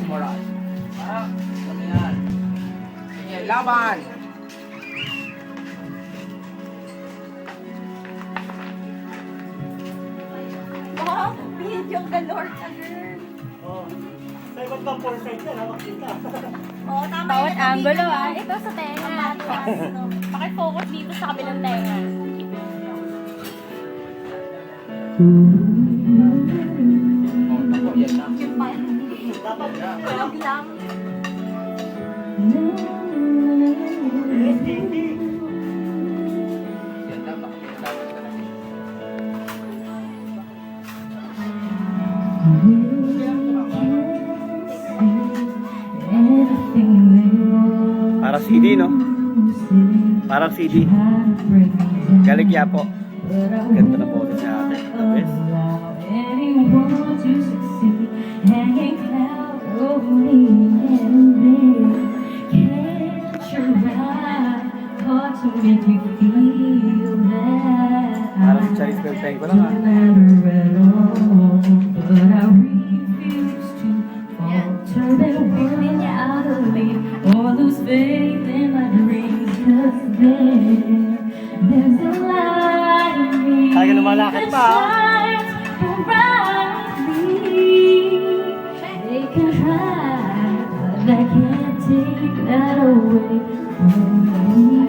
moral. Ha? Ano yan? Sige, laban! Wow, yung galore ka, girl. Oh. Sa iba't bang foresight yan, makita. Oo, tama Bawat yung angulo nabibigay. Ito sa tenga. Pamatuas, no? Pakifocus dito sa kabilang tenga. Oh, tako, yan na. Yung pa. Dapat Yeah. Walang lang. hindi. Yan na, baka pinalaman ka namin. Parang CD, no? Parang CD. Galigya po. Ganda na po sa atin. The best. Parang si Charis Belteng ko lang, ah. Or lose faith in my dreams, 'cause there's a light in me Kaya lumalakad that pa, ah. shines brightly. They can hide, but they can't take that away from me.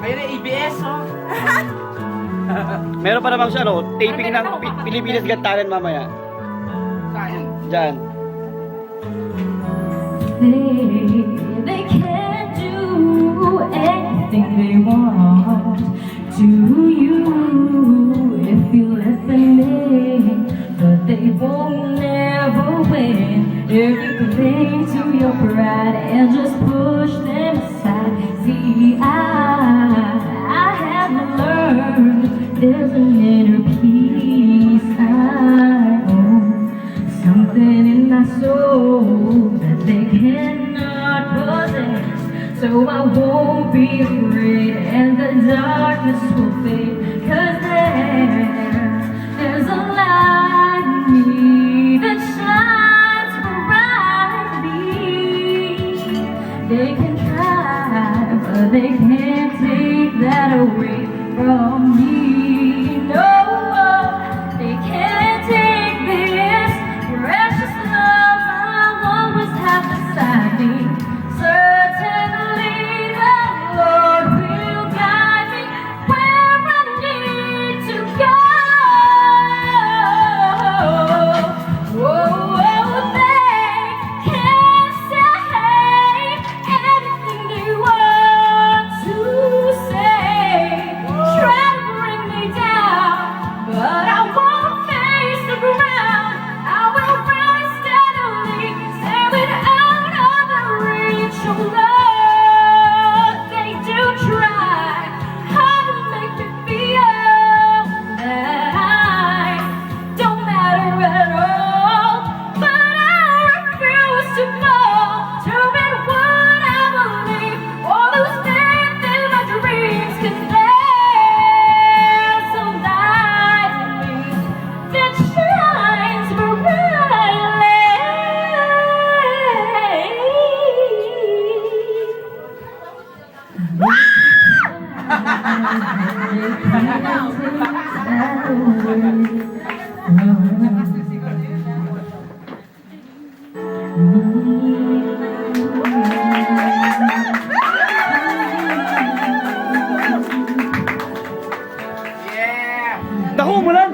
Ayun na, ABS, oh. Meron pa namang siya, no? Taping ng Pilipinas Got Talent mamaya. Saan? Diyan. They can't do anything they want to you if you let them in, but they won't never win if you cling to your pride and just push them aside. See, I have learned there's an inner peace I own, something in my soul that they cannot possess. So I won't be afraid and the darkness will fade, 'cause there's a light in me that shines brightly. They can try, but they can't take that away from me. No, they can't take this precious love I'll always have beside me. Certainly the Lord will guide me where I need to go. They can't say anything they want to say. Try to bring me down, but I won't face the ground. I will rise steadily, sailing out of the reach of love. They do try hard to make me feel that I don't matter at all, but I refuse to fall, to admit what I believe, or lose faith in my dreams, 'cause there's a light in me that shines Yeah! Dako mo lang!